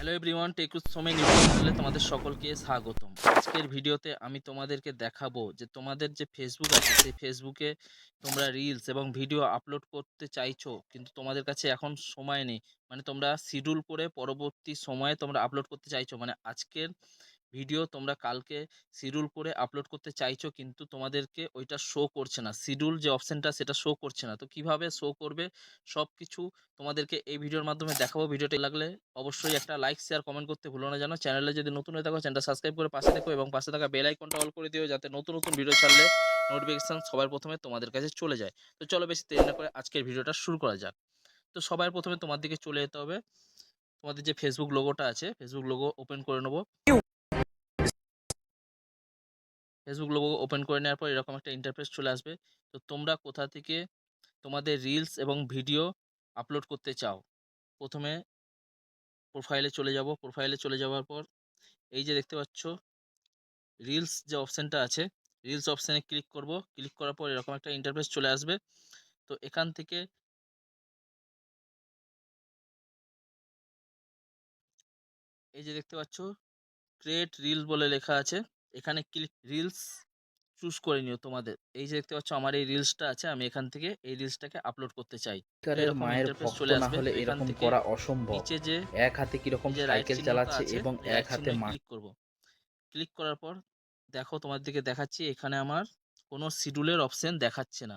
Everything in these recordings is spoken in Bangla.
Hello everyone, tech with Somen YouTube চ্যানেলে তোমাদের সকলকে স্বাগতম। আজকের ভিডিওতে আমি তোমাদেরকে দেখাবো যে তোমাদের যে ফেসবুক আছে সেই ফেসবুকে তোমরা রিলস এবং ভিডিও আপলোড করতে চাইছো, কিন্তু তোমাদের কাছে এখন সময় নেই। মানে তোমরা শিডিউল করে পরবর্তী সময়ে তোমরা আপলোড করতে চাইছো, মানে আজকের ভিডিও তোমরা কালকে শিডিউল করে আপলোড করতে চাইছো, কিন্তু তোমাদেরকে ওইটা শো করছে না। শিডিউল যে অপশানটা সেটা শো করছে না। তো কিভাবে শো করবে সব কিছু তোমাদেরকে এই ভিডিওর মাধ্যমে দেখাবো। ভিডিওটি লাগলে অবশ্যই একটা লাইক শেয়ার কমেন্ট করতে ভুলো না। জানো চ্যানেলে যদি নতুন হয়ে থাকো চ্যানেলটা সাবস্ক্রাইব করে পাশে দেখো এবং পাশে থাকা বেল আইকনটা অল করে দিও, যাতে নতুন নতুন ভিডিও ছাড়লে নোটিফিকেশন সবার প্রথমে তোমাদের কাছে চলে যায়। তো চলো বেশি দেরি না করে আজকের ভিডিওটা শুরু করা যাক। তো সবার প্রথমে তোমার দিকে চলে যেতে হবে, তোমাদের যে ফেসবুক লোগোটা আছে ফেসবুক লোগো ওপেন করে নেবো। ফেসবুক লোগো ওপেন করে নেওয়ার পর এরকম একটা ইন্টারফেস চলে আসবে। তো তোমরা কোথা থেকে তোমাদের রিলস এবং ভিডিও আপলোড করতে চাও, প্রথমে প্রোফাইলে চলে যাব। প্রোফাইলে চলে যাওয়ার পর এই যে দেখতে পাচ্ছ রিলস যে অপশানটা আছে, রিলস অপশানে ক্লিক করব। ক্লিক করার পর এরকম একটা ইন্টারফেস চলে আসবে। তো এখান থেকে এই যে দেখতে পাচ্ছ ক্রিয়েট রিল বলে লেখা আছে, এখানে ক্লিক রিলস চুজ করে নিও তোমাদের। এই যে দেখতে পাচ্ছ আমার এই রিলসটা আছে, আমি এখান থেকে এই রিলসটাকে আপলোড করতে চাই। তো সত্যিকারের এরকম মায়ের ইন্টারফেস ভক্ত চলে না আসবে। হলে তো এখান এরকম থেকে করা অসম্ভব। নিচে যে এক হাতে কিরকম এই যে রাইট সাইকেল চিহ্নটা চালাচ্ছে আছে এবং এই এক রাইট হাতে চিহ্নে ক্লিক করব। ক্লিক করার পর দেখো তোমার দিকে দেখাচ্ছি, এখানে আমার কোনো শিডিউলের অপশন দেখাচ্ছে না।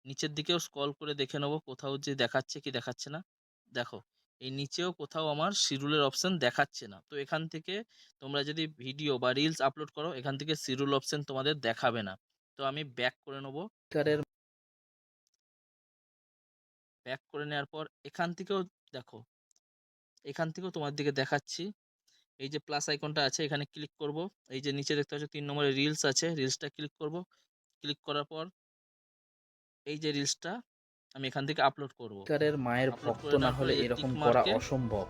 নিচের দিকেও স্ক্রল করে দেখে নেবো কোথাও যে দেখাচ্ছে কি দেখাচ্ছে না। দেখো এই নিচেও কোথাও আমার শিডিউলের অপশন দেখাচ্ছে না। তো এখান থেকে তোমরা যদি ভিডিও বা রিলস আপলোড করো এখান থেকে শিডিউল অপশন তোমাদের দেখাবে না। তো আমি ব্যাক করে নেবো। সত্যিকারের ব্যাক করে নেওয়ার পর এখান থেকেও দেখো, এখান থেকেও তোমার দিকে দেখাচ্ছি। এই যে প্লাস আইকনটা আছে এখানে ক্লিক করব। এই যে নিচে দেখতে পাচ্ছ 3 নম্বরে রিলস আছে, রিলসটা ক্লিক করব। ক্লিক করার পর এই যে রিলসটা আমি এখান থেকে আপলোড করব। সত্যিকারের মায়ের আপলোড ভক্ত করে না নেওয়ার পর হলে এই যে টিক এরকম করা মার্কে অসম্ভব।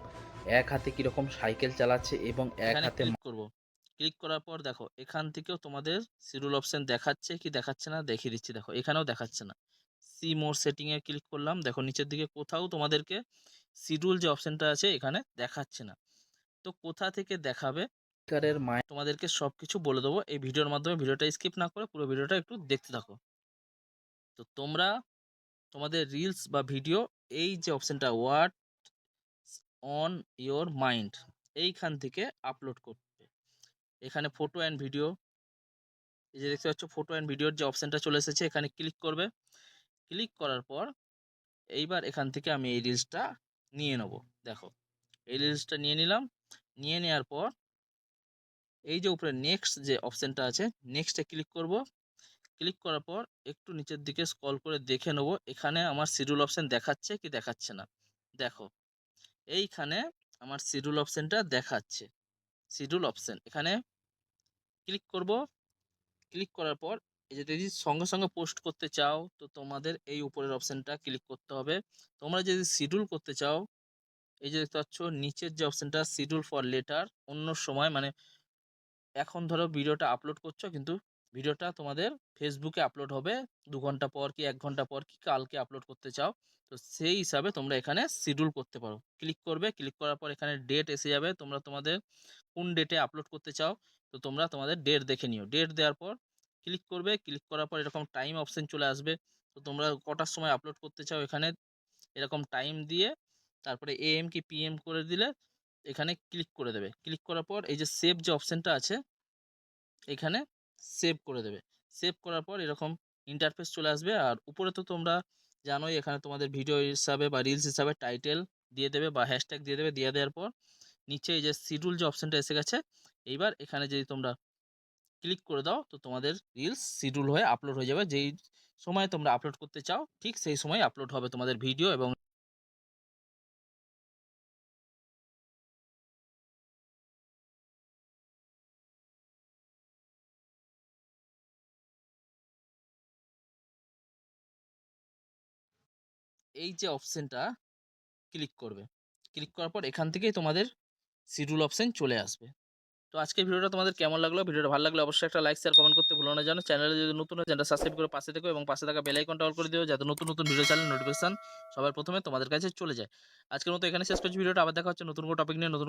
এক হাতে কিরকম সাইকেল চালাচ্ছে এবং এক এখানে হাতে ক্লিক করব। ক্লিক করার পর দেখো এখান থেকেও তোমাদের শিডিউল অপশন দেখাচ্ছে কি দেখাচ্ছে না দেখিয়ে দিচ্ছি। দেখো এখানেও দেখাচ্ছে না। সি মোর সেটিং এ ক্লিক করলাম, দেখো নিচের দিকে কোথাও তোমাদেরকে শিডিউল যে অপশনটা আছে এখানে দেখাচ্ছে না। তো কোথা থেকে দেখাবে সত্যিকারের মায়ের তোমাদেরকে সবকিছু বলে দেবো এই ভিডিওর মাধ্যমে। ভিডিওটা স্কিপ না করে পুরো ভিডিওটা একটু দেখতে থাকো। তো তোমরা তোমাদের রিলস বা ভিডিও এই যে অপশনটা হোয়াট অন ইয়োর মাইন্ড এইখান থেকে আপলোড করবে। এখানে ফটো অ্যান্ড ভিডিও, এই যে দেখতে পাচ্ছ ফটো অ্যান্ড ভিডিওর যে অপশনটা চলে এসেছে এখানে ক্লিক করবে। ক্লিক করার পর এইবার এখান থেকে আমি এই রিলসটা নিয়ে নেব। দেখো এই রিলসটা নিয়ে নিলাম। নিয়ে নেওয়ার পর এই যে উপরে নেক্সট যে অপশনটা আছে নেক্সটে ক্লিক করব। ক্লিক করার পর একটু নিচের দিকে স্ক্রল করে দেখে নেব এখানে আমার শিডিউল অপশন দেখাচ্ছে কি দেখাচ্ছে না। দেখো এইখানে আমার শিডিউল অপশনটা দেখাচ্ছে। শিডিউল অপশন এখানে ক্লিক করব। ক্লিক করার পর এই যে যদি সঙ্গে সঙ্গে পোস্ট করতে চাও তো তোমাদের এই উপরের অপশনটা ক্লিক করতে হবে। তোমরা যদি শিডিউল করতে চাও এই যে দেখতে পাচ্ছ নিচের যে অপশনটা শিডিউল ফর লেটার, অন্য সময় মানে এখন ধরো ভিডিওটা আপলোড করছো কিন্তু ভিডিওটা তোমাদের ফেসবুকে আপলোড হবে 2 ঘন্টা পর কি 1 ঘন্টা পর কি কালকে আপলোড করতে চাও, তো সেই হিসাবে তোমরা এখানে শিডিউল করতে পারো। ক্লিক করবে, ক্লিক করার পর এখানে ডেট এসে যাবে, তোমরা তোমাদের কোন ডেটে আপলোড করতে চাও তো তোমরা তোমাদের ডেট দেখে নিও। ডেট দেওয়ার পর ক্লিক করবে, ক্লিক করার পর এরকম টাইম অপশন চলে আসবে। তো তোমরা কটার সময় আপলোড করতে চাও এখানে এরকম টাইম দিয়ে তারপরে এএম কি পিএম করে দিলে এখানে ক্লিক করে দেবে। ক্লিক করার পর এই যে সেভ যে অপশনটা আছে এখানে সেভ করে দেবে। সেভ করার পর এরকম ইন্টারফেস চলে আসবে। আর উপরে তো তোমরা জানোই এখানে তোমাদের ভিডিও হিসাবে বা রিলস হিসাবে টাইটেল দিয়ে দেবে বা হ্যাশট্যাগ দিয়ে দেবে। দিয়ে দেওয়ার পর নিচে এই যে শিডিউল যে অপশনটা এসে গেছে, এইবার এখানে যদি তোমরা ক্লিক করে দাও তো তোমাদের রিলস শিডিউল হয়ে আপলোড হয়ে যাবে। যেই সময় তোমরা আপলোড করতে চাও ঠিক সেই সময় আপলোড হবে তোমাদের ভিডিও। এবং এই যে অপশনটা ক্লিক করবে, ক্লিক করার পর এখান থেকেই তোমাদের শিডিউল অপশন চলে আসবে। তো আজকের ভিডিওটা তোমাদের কেমন লাগলো? ভিডিওটা ভালো লাগলে অবশ্যই একটা লাইক শেয়ার কমেন্ট করতে ভুলো না। জানো চ্যানেলে যদি নতুন হয় চ্যানেলটা সাবস্ক্রাইব করে পাশে থেকো এবং পাশে থাকা বেল আইকনটা অল করে দিও, যাতে নতুন নতুন ভিডিও চাইলে নোটিফিকেশন সবার প্রথমে তোমাদের কাছে চলে যায়। আজকের মতো এখানে শেষ করছি ভিডিওটা। আবার দেখা হচ্ছে নতুন কোনো টপিক নিয়ে নতুন